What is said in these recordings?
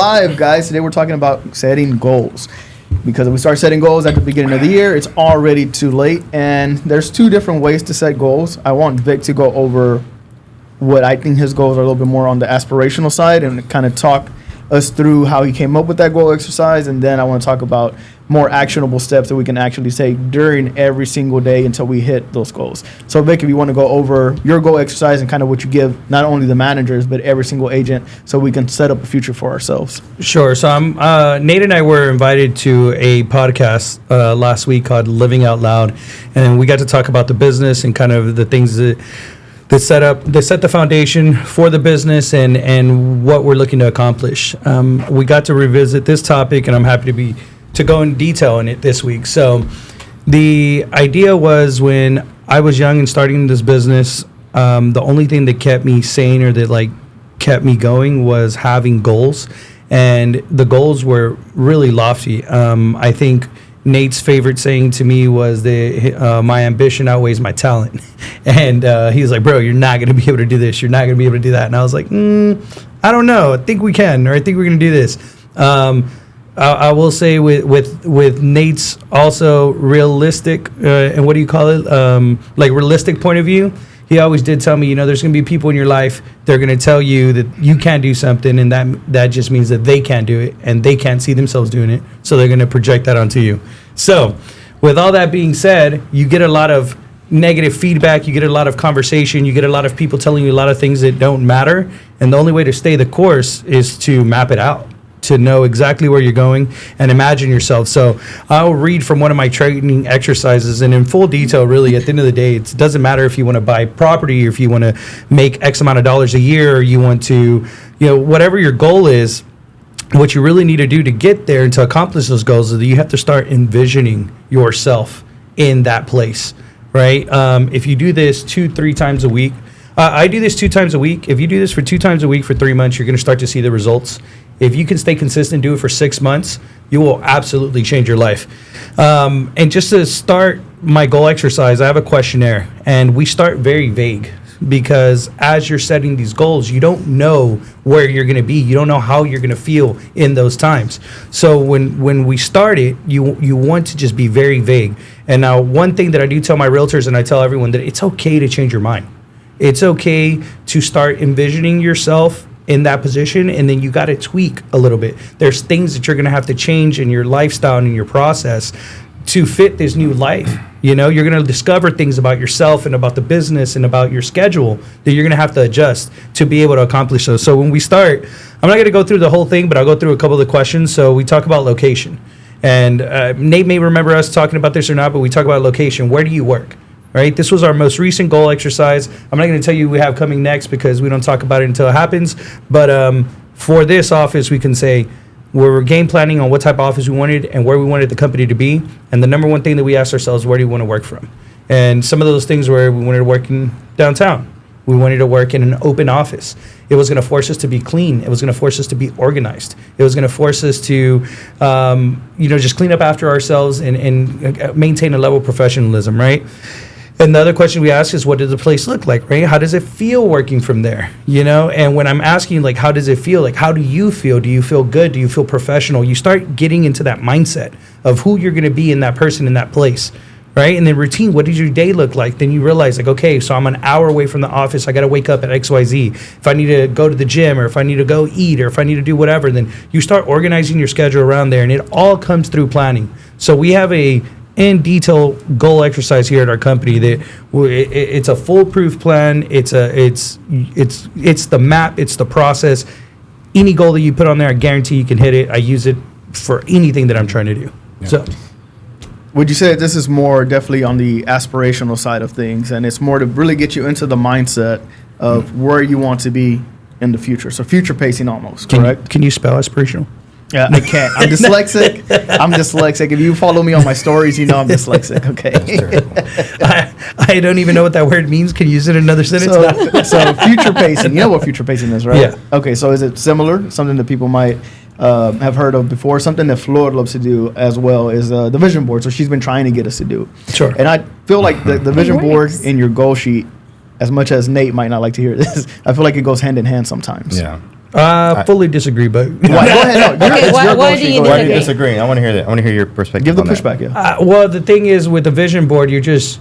Live, guys. Today we're talking about setting goals, because if we start setting goals at the beginning of the year, it's already too late. And there's two different ways to set goals. I want Vic to go over what I think his goals are a little bit more on the aspirational side and kind of talk us through how he came up with that goal exercise. And then I want to talk about more actionable steps that we can actually take during every single day until we hit those goals. So Vic, if you want to go over your goal exercise and kind of what you give not only the managers but every single agent, so we can set up a future for ourselves. Sure. So Nate and I were invited to a podcast last week called Living Out Loud, and we got to talk about the business and kind of the things that set the foundation for the business and what we're looking to accomplish. We got to revisit this topic, and I'm happy to go in detail in it this week. So the idea was, when I was young and starting this business, the only thing that kept me sane or that kept me going was having goals, and the goals were really lofty. I think Nate's favorite saying to me was that my ambition outweighs my talent. And he was like, bro, you're not going to be able to do this. You're not going to be able to do that. And I was like, I don't know. I think we can, or I think we're going to do this. I will say with Nate's also realistic, and what do you call it? Realistic point of view. He always did tell me, there's going to be people in your life, they're going to tell you that you can't do something, and that just means that they can't do it, and they can't see themselves doing it, so they're going to project that onto you. So with all that being said, you get a lot of negative feedback, you get a lot of conversation, you get a lot of people telling you a lot of things that don't matter, and the only way to stay the course is to map it out, to know exactly where you're going and imagine yourself. So I'll read from one of my training exercises, and in full detail, really, at the end of the day, it doesn't matter if you want to buy property, or if you want to make X amount of dollars a year, or you want to, whatever your goal is, what you really need to do to get there and to accomplish those goals is that you have to start envisioning yourself in that place, right? If you do this 2-3 times a week, I do this 2 times a week. If you do this for 2 times a week for 3 months, you're going to start to see the results. If you can stay consistent, do it for 6 months, you will absolutely change your life. And just to start my goal exercise, I have a questionnaire, and we start very vague, because as you're setting these goals, you don't know where you're going to be. You don't know how you're going to feel in those times. So when we start it, you want to just be very vague. And now, one thing that I do tell my realtors, and I tell everyone, that it's okay to change your mind. It's okay to start envisioning yourself in that position, and then you got to tweak a little bit. There's things that you're going to have to change in your lifestyle and in your process to fit this new life. You're going to discover things about yourself and about the business and about your schedule that you're going to have to adjust to be able to accomplish those. So when we start, I'm not going to go through the whole thing, but I'll go through a couple of the questions. So we talk about location, and Nate may remember us talking about this or not, but we talk about location. Where do you work? Right? This was our most recent goal exercise. I'm not going to tell you we have coming next, because we don't talk about it until it happens. But for this office, we can say we're game planning on what type of office we wanted and where we wanted the company to be. And the number one thing that we asked ourselves, where do you want to work from? And some of those things were, we wanted to work in downtown. We wanted to work in an open office. It was going to force us to be clean. It was going to force us to be organized. It was going to force us to, just clean up after ourselves and maintain a level of professionalism, right? And the other question we ask is, what does the place look like, right? How does it feel working from there, And when I'm asking, how does it feel? How do you feel? Do you feel good? Do you feel professional? You start getting into that mindset of who you're going to be in that person, in that place, right? And then routine, what does your day look like? Then you realize, okay, so I'm an hour away from the office. I got to wake up at XYZ. If I need to go to the gym, or if I need to go eat, or if I need to do whatever, then you start organizing your schedule around there, and it all comes through planning. So we have a in detail goal exercise here at our company that it's a foolproof plan. It's the map. It's the process. Any goal that you put on there, I guarantee you can hit it. I use it for anything that I'm trying to do. Yeah. So, would you say that this is more definitely on the aspirational side of things, and it's more to really get you into the mindset of where you want to be in the future? So future pacing almost, correct? Can you spell aspirational? Yeah, I can't. I'm dyslexic. If you follow me on my stories, I'm dyslexic. Okay. I don't even know what that word means. Can you use it in another sentence? So future pacing. You know what future pacing is, right? Yeah. Okay, so is it similar? Something that people might have heard of before? Something that Flor loves to do as well is the vision board. So she's been trying to get us to do. Sure. And I feel like the vision board in your goal sheet, as much as Nate might not like to hear this, I feel like it goes hand in hand sometimes. Yeah. Fully disagree, but Why? Go ahead. No, Okay, it's your why goal do sheet. you Go Why ahead. are you disagreeing? I want to hear that. I want to hear your perspective. Give the on that. perspective. well, the thing is with the vision board, you're just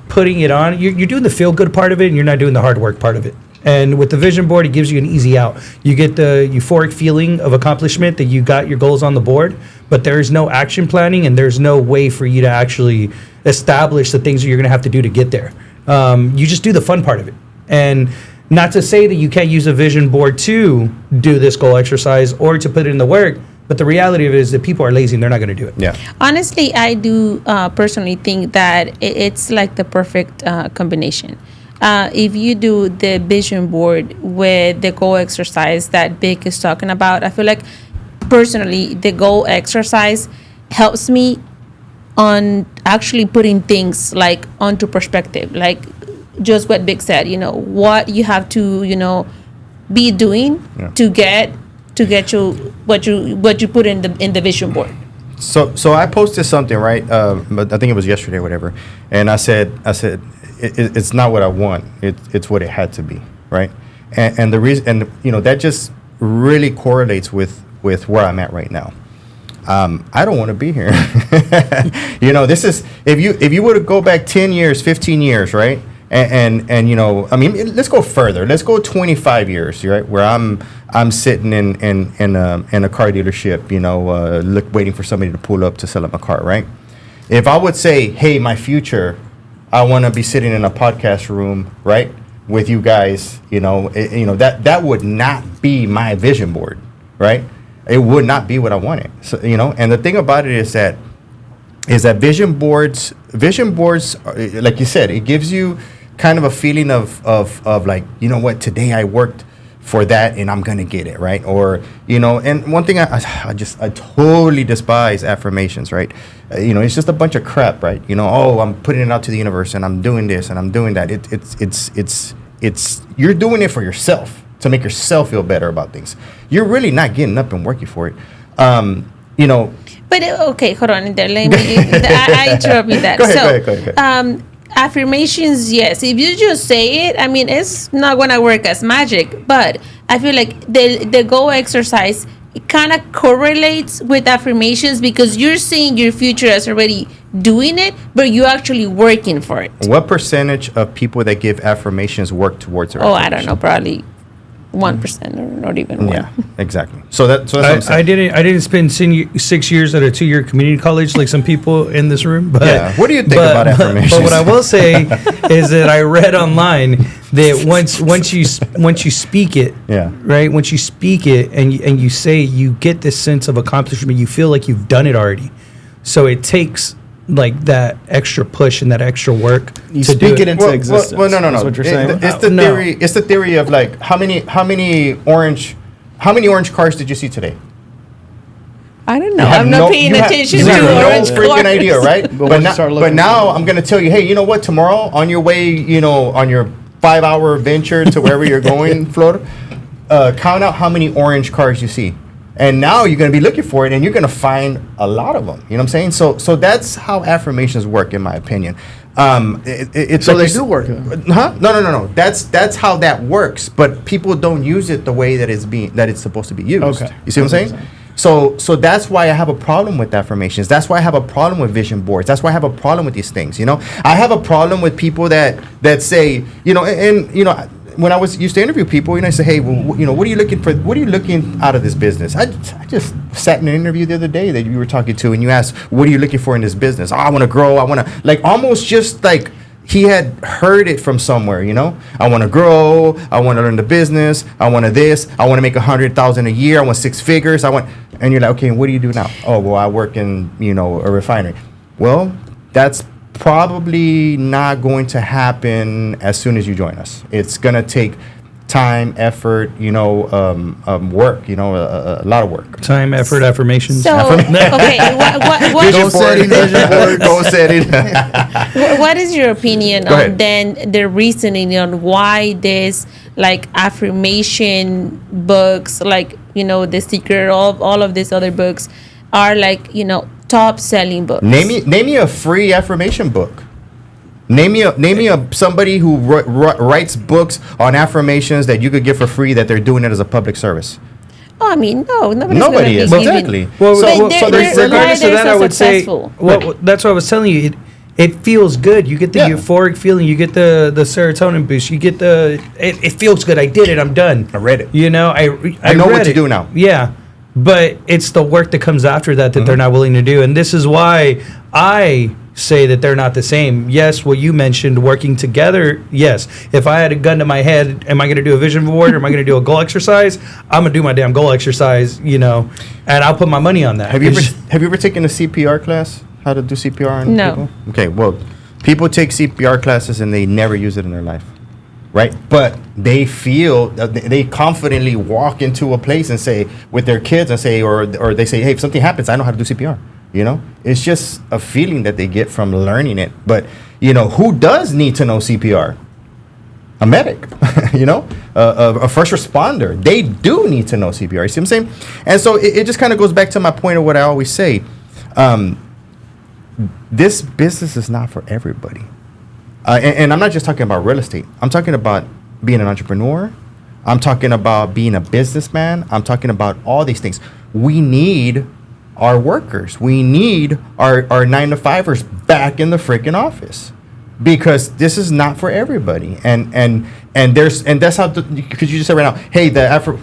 putting it on. You're doing the feel good part of it, and you're not doing the hard work part of it. And with the vision board, it gives you an easy out. You get the euphoric feeling of accomplishment that you got your goals on the board, but there's no action planning, and there's no way for you to actually establish the things that you're going to have to do to get there. You just do the fun part of it. And not to say that you can't use a vision board to do this goal exercise or to put it in the work, but the reality of it is that people are lazy and they're not going to do it. Yeah. Honestly, I do personally think that it's like the perfect combination. If you do the vision board with the goal exercise that Vick is talking about, I feel like personally the goal exercise helps me on actually putting things like onto perspective, like just what Vick said, what you have to, be doing to get you what you put in the vision board. So I posted something, right? But I think it was yesterday or whatever, and I said it's not what I want. It's what it had to be, right? And the reason, and that just really correlates with where I'm at right now. I don't want to be here. This is if you were to go back 10 years, 15 years, right? And I mean, let's go further. Let's go 25 years, right? Where I'm sitting in a car dealership, waiting for somebody to pull up to sell them a car, right? If I would say, hey, my future, I want to be sitting in a podcast room, right, with you guys, that would not be my vision board, right? It would not be what I wanted. So, and the thing about it is that vision boards, like you said, it gives you kind of a feeling of like, what, today I worked for that and I'm gonna get it, right? Or and one thing I totally despise affirmations, right? It's just a bunch of crap, right? I'm putting it out to the universe and I'm doing this and I'm doing that. It's you're doing it for yourself to make yourself feel better about things. You're really not getting up and working for it. But okay, hold on there. Let me. I interrupt you that. Go ahead. Affirmations, yes. If you just say it, I mean, it's not gonna work as magic. But I feel like the goal exercise, it kind of correlates with affirmations because you're seeing your future as already doing it, but you're actually working for it. What percentage of people that give affirmations work towards their I don't know, probably 1% or not even 1. Yeah, exactly. So that's what I'm saying. I didn't spend 6 years at a 2-year community college like some people in this room. But Yeah. What do you think about affirmations? But what I will say is that I read online that once you speak it, Yeah. right. Once you speak it and you say, you get this sense of accomplishment. You feel like you've done it already. So it takes like that extra push and that extra work You to speak do it into existence. Well, no. That's what you're saying. It's the No. theory. It's the theory of like how many orange cars did you see today? I don't know. You have I'm not no- paying you have- attention you to have orange no freaking cars. idea, right? But once you start looking now at it. I'm gonna tell you, hey, you know what? Tomorrow on your way, on your 5-hour venture to wherever you're going, Flor, count out how many orange cars you see. And now you're going to be looking for it, and you're going to find a lot of them. You know what I'm saying? So that's how affirmations work, in my opinion. It's So like they you do work. Huh? No. That's how that works. But people don't use it the way that it's supposed to be used. Okay. You see what I'm saying? So that's why I have a problem with affirmations. That's why I have a problem with vision boards. That's why I have a problem with these things. I have a problem with people that say, when I used to interview people, I say, hey, well, what are you looking for? What are you looking out of this business? I just sat in an interview the other day that you were talking to, and you asked, what are you looking for in this business? Oh, I want to grow. I want to, like, almost just like he had heard it from somewhere, I want to grow. I want to learn the business. I want to this. I want to make $100,000 a year. I want 6 figures. And you're like, okay, what do you do now? Oh, well, I work in, a refinery. Well, that's probably not going to happen as soon as you join us. It's going to take time, effort, work, a lot of work. time, effort, affirmations. So, okay, what Goal setting, vision board. Goal setting. what is your opinion Go on ahead. then the reasoning on why this like affirmation books, like The Secret, all of these other books are like top selling books? Name me a free affirmation book. Name me a somebody who writes books on affirmations that you could get for free that they're doing it as a public service. Oh, I mean, no, Nobody is. Exactly. Well, regardless of that, I would say, successful. well, that's what I was telling you. It feels good. You get the euphoric feeling. You get the serotonin boost. You get it feels good. I did it. I'm done. I read it. You know, I know read what to it. do now. Yeah. But it's the work that comes after that they're not willing to do. And this is why I say that they're not the same. Yes, what you mentioned, working together, yes. If I had a gun to my head, am I going to do a vision board or am I going to do a goal exercise? I'm going to do my damn goal exercise, you know, and I'll put my money on that. Have you ever taken a CPR class? How to do CPR on No. people? Okay, well, people take CPR classes and they never use it in their life. Right, but they feel they confidently walk into a place and say with their kids and say, or they say, hey, if something happens, I know how to do CPR. You know, it's just a feeling that they get from learning it. But you know, who does need to know CPR? A medic, you know, a first responder. They do need to know CPR. You see what I'm saying? And so it just kind of goes back to my point of what I always say. This business is not for everybody. And I'm not just talking about real estate. I'm talking about being an entrepreneur. I'm talking about being a businessman. I'm talking about all these things. We need our workers. We need our 9-to-5ers back in the freaking office because this is not for everybody. And that's how because you just said right now, hey,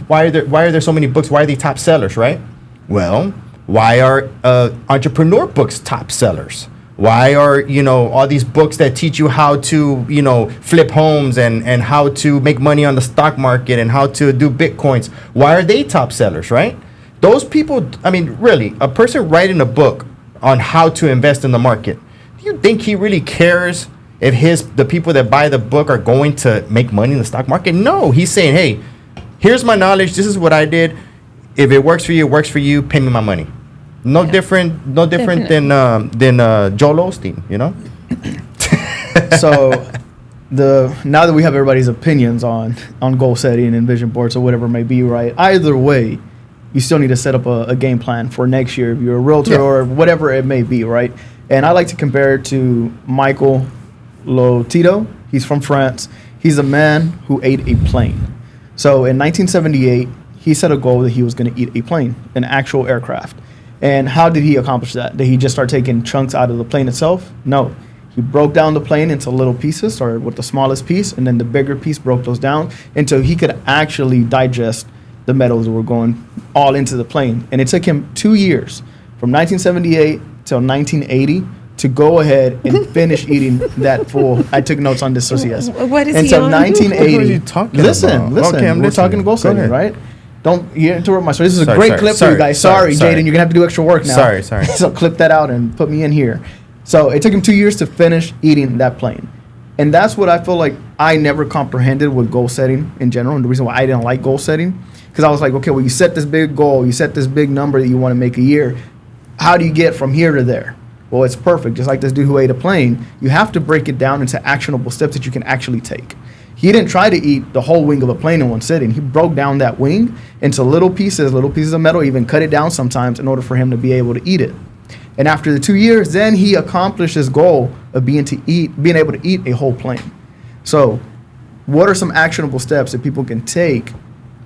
why are there so many books? Why are they top sellers, right? Well, why are entrepreneur books top sellers? Why are, you know, all these books that teach you how to, you know, flip homes and how to make money on the stock market and how to do Bitcoins? Why are they top sellers, right? Those people, I mean, really, a person writing a book on how to invest in the market, do you think he really cares if the people that buy the book are going to make money in the stock market? No, he's saying, hey, here's my knowledge. This is what I did. If it works for you, it works for you. Pay me my money. No different than Joel Osteen, you know. So now that we have everybody's opinions on goal setting and vision boards or whatever it may be, right? Either way, you still need to set up a game plan for next year if you're a realtor or whatever it may be, right? And I like to compare it to Michael Lotito. He's from France. He's a man who ate a plane. So in 1978, he set a goal that he was going to eat a plane, an actual aircraft. And how did he accomplish that? Did he just start taking chunks out of the plane itself? No. He broke down the plane into little pieces, started with the smallest piece, and then the bigger piece broke those down until he could actually digest the metals that were going all into the plane. And it took him 2 years, from 1978 till 1980, to go ahead and finish eating that full. I took notes on this, so yes. What is until he on? 1980. What are you talking listen, about? Listen. Okay, I'm we're listening. talking goal Go setting, ahead. right? Don't interrupt my story. This is a Sorry, great sorry, clip for sorry, you guys. sorry, Sorry, Jaden, you're gonna have to do extra work now. Sorry. So clip that out and put me in here. So it took him 2 years to finish eating that plane. And that's what I feel like I never comprehended with goal setting in general. And the reason why I didn't like goal setting, because I was like, okay, well, you set this big goal, you set this big number that you want to make a year. How do you get from here to there? Well, it's perfect. Just like this dude who ate a plane, you have to break it down into actionable steps that you can actually take. He didn't try to eat the whole wing of a plane in one sitting. He broke down that wing into little pieces of metal, even cut it down sometimes in order for him to be able to eat it. And after the 2 years, then he accomplished his goal of being able to eat a whole plane. So what are some actionable steps that people can take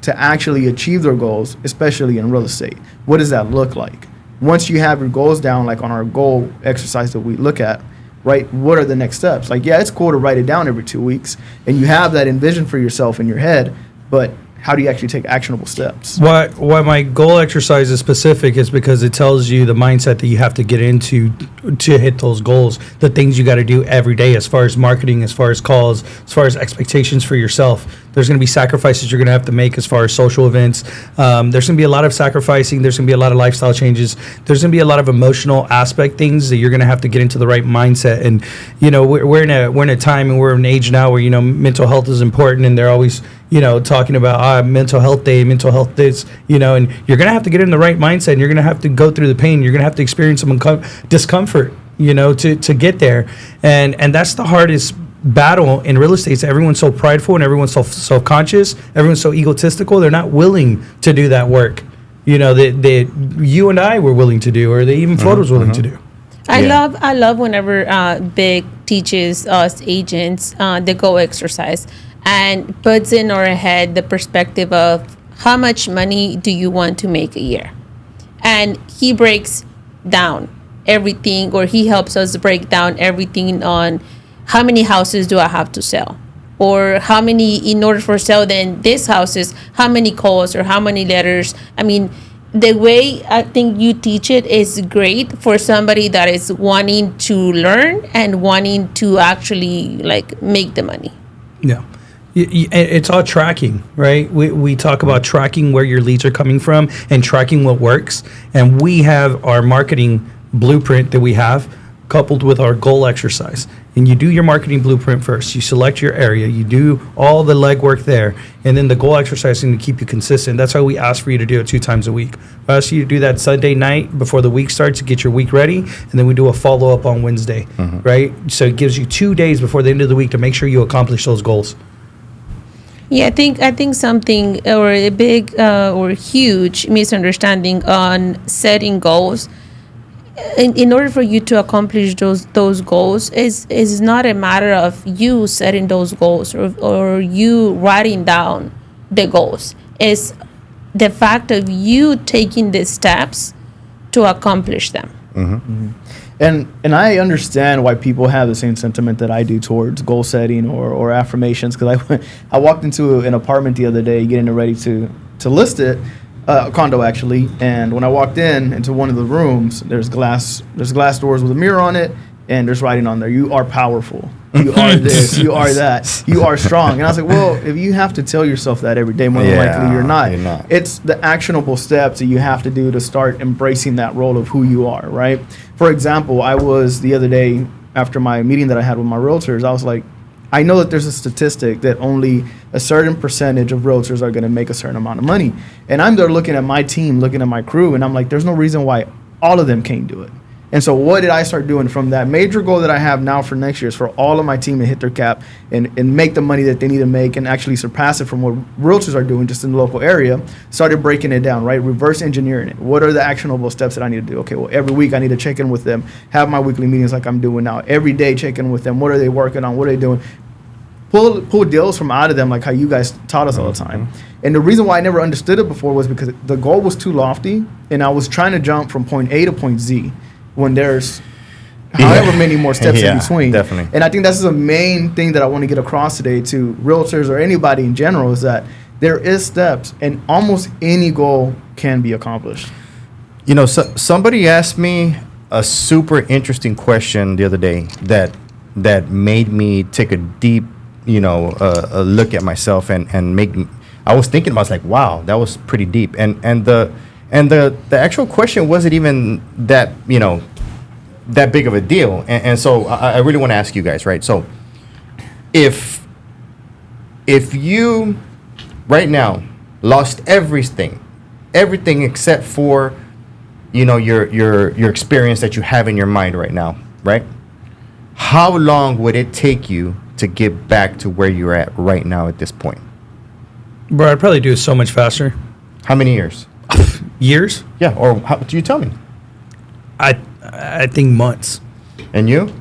to actually achieve their goals, especially in real estate? What does that look like? Once you have your goals down, like on our goal exercise that we look at, right, what are the next steps? Like, yeah, it's cool to write it down every 2 weeks, and you have that envision for yourself in your head, but how do you actually take actionable steps? Why my goal exercise is specific is because it tells you the mindset that you have to get into to hit those goals, the things you got to do every day as far as marketing, as far as calls, as far as expectations for yourself. There's going to be sacrifices you're going to have to make as far as social events. There's going to be a lot of sacrificing. There's going to be a lot of lifestyle changes. There's going to be a lot of emotional aspect things that you're going to have to get into the right mindset. And, you know, we're in a time and we're in an age now where, you know, mental health is important, and they're always, you know, talking about mental health day, mental health this, you know, and you're going to have to get in the right mindset, and you're going to have to go through the pain. You're going to have to experience some discomfort, you know, to get there. And that's the hardest battle in real estate. Everyone's so prideful and everyone's so self-conscious. Everyone's so egotistical. They're not willing to do that work, you know, that you and I were willing to do, or that even Flor was willing to do. I love whenever Vick teaches us agents the goal exercise and puts in our head the perspective of how much money do you want to make a year, and he breaks down everything, or he helps us break down everything on how many houses do I have to sell, or how many, in order for sale then this houses, how many calls or how many letters. I mean, the way I think you teach it is great for somebody that is wanting to learn and wanting to actually like make the money. Yeah. It's all tracking, right? We talk about tracking where your leads are coming from and tracking what works. And we have our marketing blueprint that we have coupled with our goal exercise. And you do your marketing blueprint first. You select your area. You do all the legwork there. And then the goal exercise is going to keep you consistent. That's why we ask for you to do it 2 times a week. We ask you to do that Sunday night before the week starts to get your week ready. And then we do a follow-up on Wednesday, right? So it gives you 2 days before the end of the week to make sure you accomplish those goals. Yeah, I think something or a big or huge misunderstanding on setting goals. In order for you to accomplish those goals is not a matter of you setting those goals or you writing down the goals. It's the fact of you taking the steps to accomplish them. And I understand why people have the same sentiment that I do towards goal setting or affirmations, because I walked into an apartment the other day getting ready to list it, a condo actually, and when I walked into one of the rooms, there's glass doors with a mirror on it, and there's writing on there, "You are powerful. You are this. You are that. You are strong." And I was like, well, if you have to tell yourself that every day, more than likely you're not. It's the actionable steps that you have to do to start embracing that role of who you are, right? For example, I was the other day after my meeting that I had with my realtors, I was like, I know that there's a statistic that only a certain percentage of realtors are going to make a certain amount of money. And I'm there looking at my team, looking at my crew, and I'm like, there's no reason why all of them can't do it. And so what did I start doing from that major goal that I have now for next year is for all of my team to hit their cap and make the money that they need to make and actually surpass it from what realtors are doing just in the local area. Started breaking it down, right? Reverse engineering it. What are the actionable steps that I need to do? Okay, well, every week I need to check in with them, have my weekly meetings like I'm doing now. Every day check in with them. What are they working on? What are they doing? Pull deals from out of them like how you guys taught us all the time. And the reason why I never understood it before was because the goal was too lofty and I was trying to jump from point A to point Z when there's however many more steps in between. Definitely. And I think that's the main thing that I want to get across today to realtors or anybody in general is that there is steps and almost any goal can be accomplished. You know, somebody asked me a super interesting question the other day that made me take a deep, a look at myself and make. I was thinking about, I was like, wow, that was pretty deep. And the actual question wasn't even that, that big of a deal. And so I really want to ask you guys, right? So if you right now lost everything except for, your experience that you have in your mind right now, right? How long would it take you to get back to where you're at right now at this point? Bro, I'd probably do it so much faster. How many years? Years? Yeah, or how do you tell me? I think months. And you?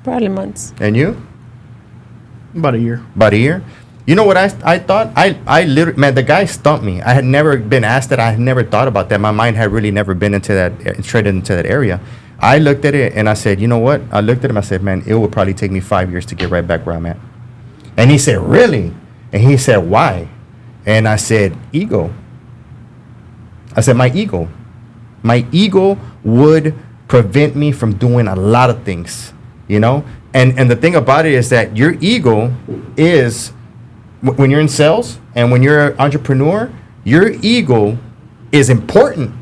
Probably months. And you? About a year. About a year? You know what I thought? I literally, man, the guy stumped me. I had never been asked that. I had never thought about that. My mind had really never been straight into that area. I looked at it and I said, you know what? I looked at him, I said, man, it will probably take me 5 years to get right back where I'm at. And he said, really? And he said, why? And I said, ego. I said, my ego. My ego would prevent me from doing a lot of things, And the thing about it is that your ego is, when you're in sales and when you're an entrepreneur, your ego is important.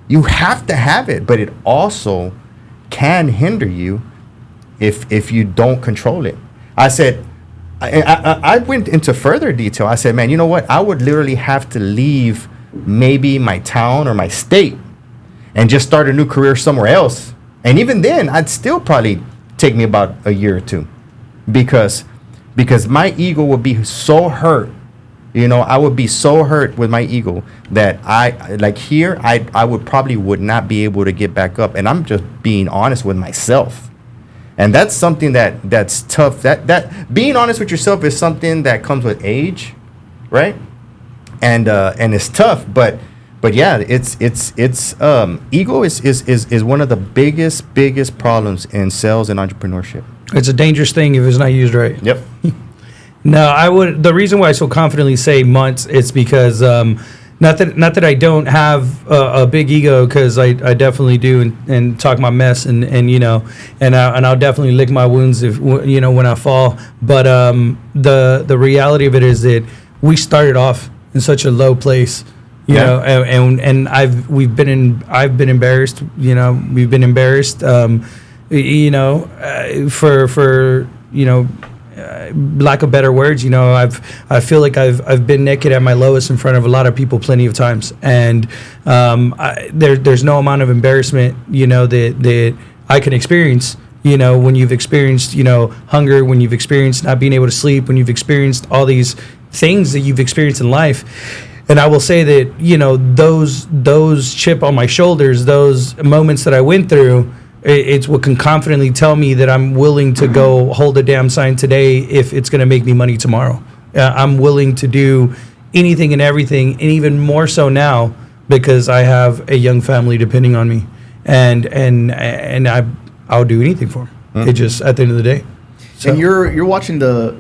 You have to have it, but it also can hinder you if you don't control it. I said, I went into further detail. I said, man, you know what? I would literally have to leave maybe my town or my state and just start a new career somewhere else. And even then, I'd still probably take me about a year or two because my ego would be so hurt You know, I would be so hurt with my ego that I would not be able to get back up. And I'm just being honest with myself. And that's something that's tough. That being honest with yourself is something that comes with age, right? And it's tough, but yeah, it's ego is one of the biggest problems in sales and entrepreneurship. It's a dangerous thing if it's not used right. Yep. No, the reason why I so confidently say months, it's because not that I don't have a big ego, because I definitely do, and talk my mess, and you know, and I'll definitely lick my wounds if you know when I fall. But the reality of it is that we started off in such a low place, you know, and I've been embarrassed, you know, we've been embarrassed, you know, for you know. Lack of better words, you know, I feel like I've been naked at my lowest in front of a lot of people plenty of times, and there's no amount of embarrassment, you know, that I can experience, you know, when you've experienced, you know, hunger, when you've experienced not being able to sleep, when you've experienced all these things that you've experienced in life. And I will say that, you know, those chip on my shoulders, those moments that I went through, it's what can confidently tell me that I'm willing to go hold a damn sign today if it's going to make me money tomorrow. I'm willing to do anything and everything, and even more so now because I have a young family depending on me, and I'll do anything for them. It just, at the end of the day. So, And you're watching the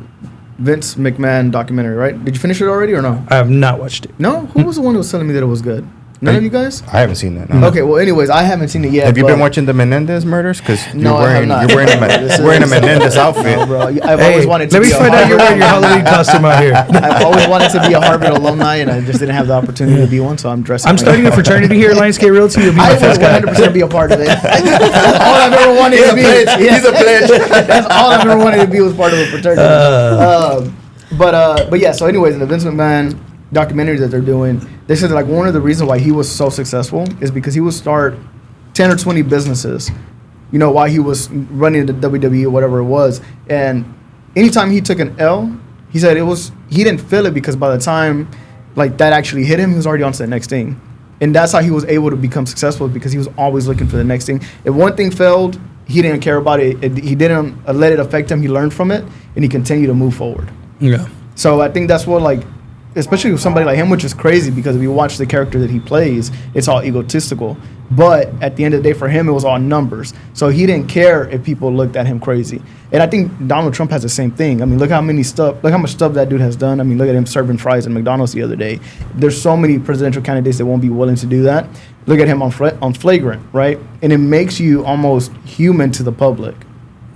Vince McMahon documentary, right? Did you finish it already or no? I have not watched it. No? Who was the one who was telling me that it was good? None of you guys? I haven't seen that. No. Okay, well, anyways, I haven't seen it yet. Have you been watching the Menendez murders? Because No, I have not. you're wearing a Menendez outfit. No, bro. I've always wanted to let be me a find out you're wearing Harvard. your Halloween costume out here. I've always wanted to be a Harvard alumni, and I just didn't have the opportunity to be one, so I'm dressing. I'm like starting a that. fraternity here at Lionsgate Realty. You'll be I my would first guy. 100% be a part of it. That's all I've ever wanted to be. He's a pledge. That's all I've ever wanted to be, was part of a fraternity. But yeah. So, anyways, in the Vince McMahon documentary that they're doing, they said that, like, one of the reasons why he was so successful is because he would start 10 or 20 businesses, you know, while he was running the WWE or whatever it was. And anytime he took an L, he said he didn't feel it, because by the time like that actually hit him, he was already on to the next thing. And that's how he was able to become successful, because he was always looking for the next thing. If one thing failed, he didn't care about it. He didn't let it affect him. He learned from it, and he continued to move forward. Yeah. So I think that's what, like, especially with somebody like him, which is crazy, because if you watch the character that he plays, it's all egotistical. But at the end of the day, for him, it was all numbers. So he didn't care if people looked at him crazy. And I think Donald Trump has the same thing. I mean, look how much stuff that dude has done. I mean, look at him serving fries at McDonald's the other day. There's so many presidential candidates that won't be willing to do that. Look at him on Flagrant, right? And it makes you almost human to the public.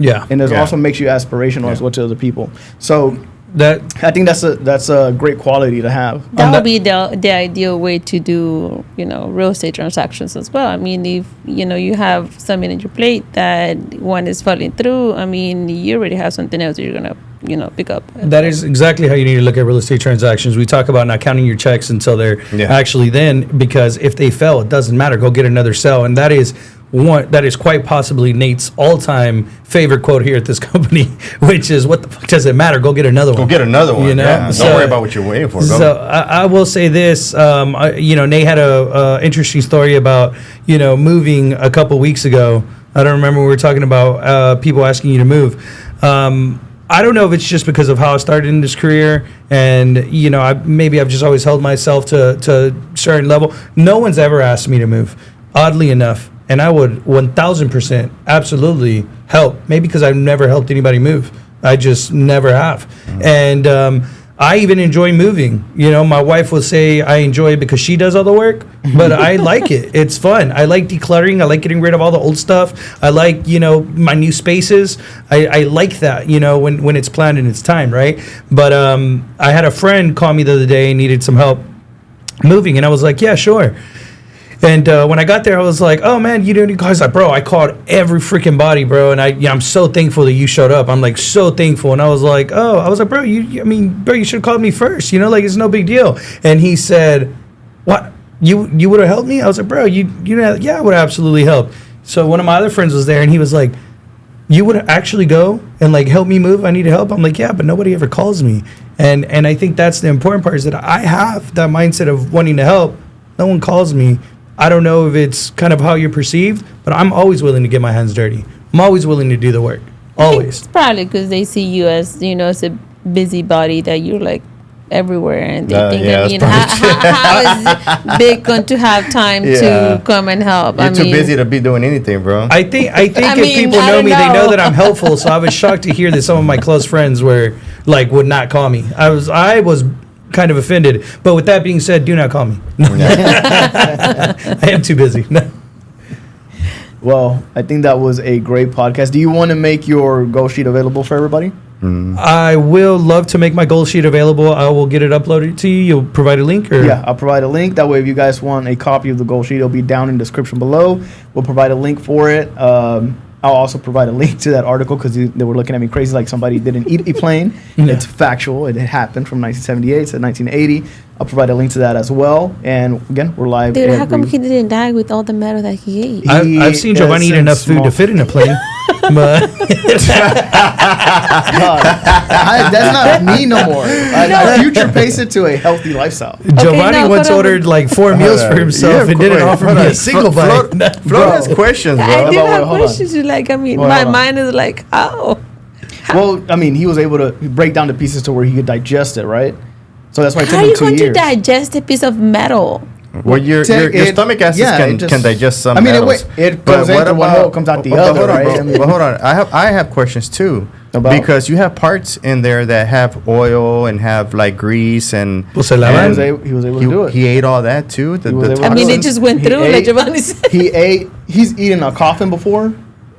Yeah. And it Yeah. also makes you aspirational as well to other people. So That I think that's a great quality to have. That would be the ideal way to do, you know, real estate transactions as well. I mean, if, you know, you have something on your plate that one is falling through, I mean, you already have something else that you're going to, you know, pick up. That is exactly how you need to look at real estate transactions. We talk about not counting your checks until they're actually then, because if they fail, it doesn't matter. Go get another sell. And that is quite possibly Nate's all-time favorite quote here at this company, which is, "What the fuck does it matter? Go get another one." Go get another one. You know? Yeah. So- Don't worry about what you're waiting for. So I will say this, you know, Nate had a interesting story about, you know, moving a couple weeks ago. I don't remember, we were talking about people asking you to move. I don't know if it's just because of how I started in this career, and, you know, I've just always held myself to a certain level. No one's ever asked me to move, oddly enough. And I would 1,000% absolutely help. Maybe because I've never helped anybody move. I just never have. And I even enjoy moving. You know, my wife will say I enjoy it because she does all the work, but I like it. It's fun. I like decluttering. I like getting rid of all the old stuff. I like, you know, my new spaces. I like that, you know, when it's planned and it's time, right? But I had a friend call me the other day and needed some help moving. And I was like, yeah, sure. And when I got there, I was like, "Oh man, you doing?" Guys, like, "Bro, I called every freaking body, bro, and I'm so thankful that you showed up. I'm like so thankful." And I was like, "Bro, you should have called me first. You know, like, it's no big deal." And he said, "What? You would have helped me?" I was like, "Bro, yeah, I would have absolutely helped." So one of my other friends was there, and he was like, "You would actually go and like help me move? I need help." I'm like, "Yeah, but nobody ever calls me." And I think that's the important part, is that I have that mindset of wanting to help. No one calls me. I don't know if it's kind of how you're perceived, but I'm always willing to get my hands dirty. I'm always willing to do the work. Always. It's probably because they see you as, as a busybody, that you're like everywhere, and they think, how is Vick going to have time to come and help? You're too busy to be doing anything, bro. I think if people know me, they know that I'm helpful. So I was shocked to hear that some of my close friends would not call me. I was kind of offended. But with that being said, do not call me. I am too busy. Well, I think that was a great podcast. Do you want to make your goal sheet available for everybody? I will love to make my goal sheet available. I will get it uploaded to you. You'll provide a link? Or? Yeah, I'll provide a link. That way, if you guys want a copy of the goal sheet, it'll be down in the description below. We'll provide a link for it. I'll also provide a link to that article, because they were looking at me crazy like somebody didn't eat a plane. Yeah. It's factual. It happened from 1978 to 1980. I'll provide a link to that as well. And again, we're live. Dude, how come he didn't die with all the metal that he ate? I've seen Jovani eat enough food to fit in a plane. But that's not me no more. I future pace it to a healthy lifestyle. Jovani once ordered like 4 meals for himself and didn't offer me a single bite. Flor has questions, bro. I do have hold on. questions. My mind is like, how? Well, I mean, he was able to break down the pieces to where he could digest it, right? So that's why it took How are him you 2 going years. to digest a piece of metal? Well, your stomach acids can digest some metals. It goes into one hole, comes out the other, right? But hold on, I have questions too. Because you have parts in there that have oil and have like grease and he was able to do it. He ate all that too. It just went through, like Jovani said. He's eaten a coffin before,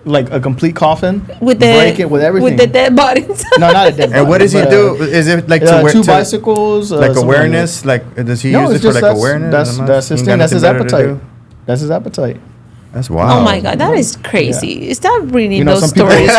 like a complete coffin, with break it with everything, with the dead bodies. No, not a dead body. And what does he do? Is it like two bicycles, like awareness? Like does he use it for like awareness? That's his thing. That's his appetite. That's his appetite. That's wild. Oh my God, that is crazy. Yeah. Stop reading those stories.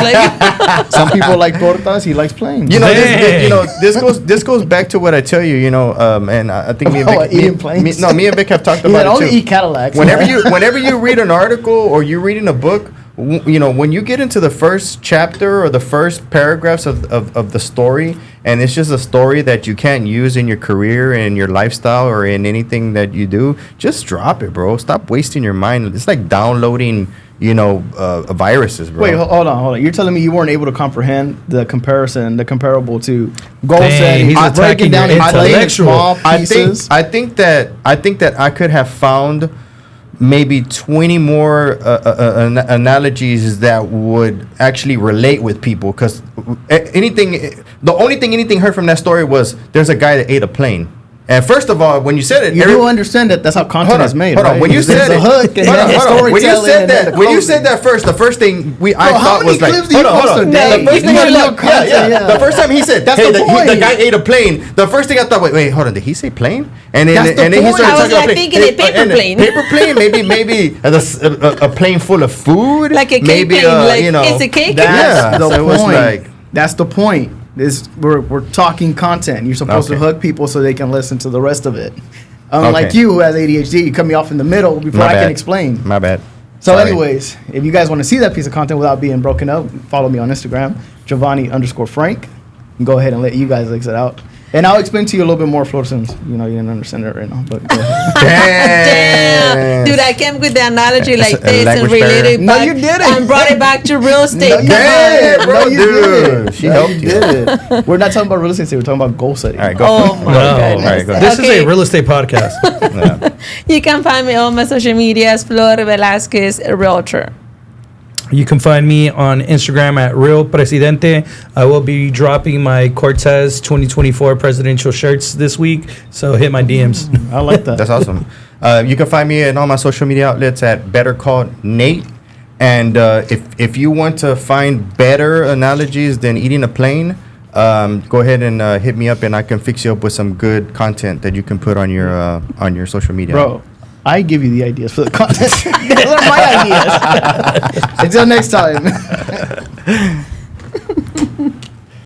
Some people like tortas. He likes planes. This goes back to what I tell you. And I think me and Vick, eating planes. Me and Vick have talked about it too. Only eat Cadillacs. Whenever you read an article or you're reading a book, when you get into the first chapter or the first paragraphs of the story, and it's just a story that you can't use in your career and in your lifestyle or in anything that you do, just drop it, bro. Stop wasting your mind. It's like downloading, viruses, bro. Wait, hold on. You're telling me you weren't able to comprehend the comparable to goal setting? He's breaking down intellectual pieces. I think that I could have found maybe 20 more analogies that would actually relate with people, because the only thing anything heard from that story was there's a guy that ate a plane. And first of all, when you said it, you do understand that that's how content is made. Hold on, when you said it, when you said that first, the first thing I thought was like, hold on. The first time he said, hey, the guy ate a plane. The first thing I thought, wait, hold on, did he say plane? And then he started talking about thinking a paper plane. Paper plane, maybe a plane full of food, like a cake plane. It's a cake. That's the point. We're talking content. You're supposed to hook people so they can listen to the rest of it. Unlike you, who has ADHD, you cut me off in the middle before I can explain. My bad. So, anyways, if you guys want to see that piece of content without being broken up, follow me on Instagram, Jovani_Frank. And go ahead and let you guys exit out. And I'll explain to you a little bit more, Flor, since you didn't understand it right now. But go ahead. Damn, dude, I came with the analogy like this and related back. No, you didn't. And brought it back to real estate. No, you did. She helped you. Did. We're not talking about real estate. We're talking about goal setting. All right, go. Oh my God. All right, go. This is a real estate podcast. You can find me on my social medias, Flor Velasquez, Realtor. You can find me on Instagram at Real Presidente. I will be dropping my Cortez 2024 presidential shirts this week, so hit my DMs. I like that. That's awesome. You can find me in all my social media outlets at Better Call Nate. And if you want to find better analogies than eating a plane, go ahead and hit me up, and I can fix you up with some good content that you can put on your social media. Bro, I give you the ideas for the content. Those are my ideas. Until next time.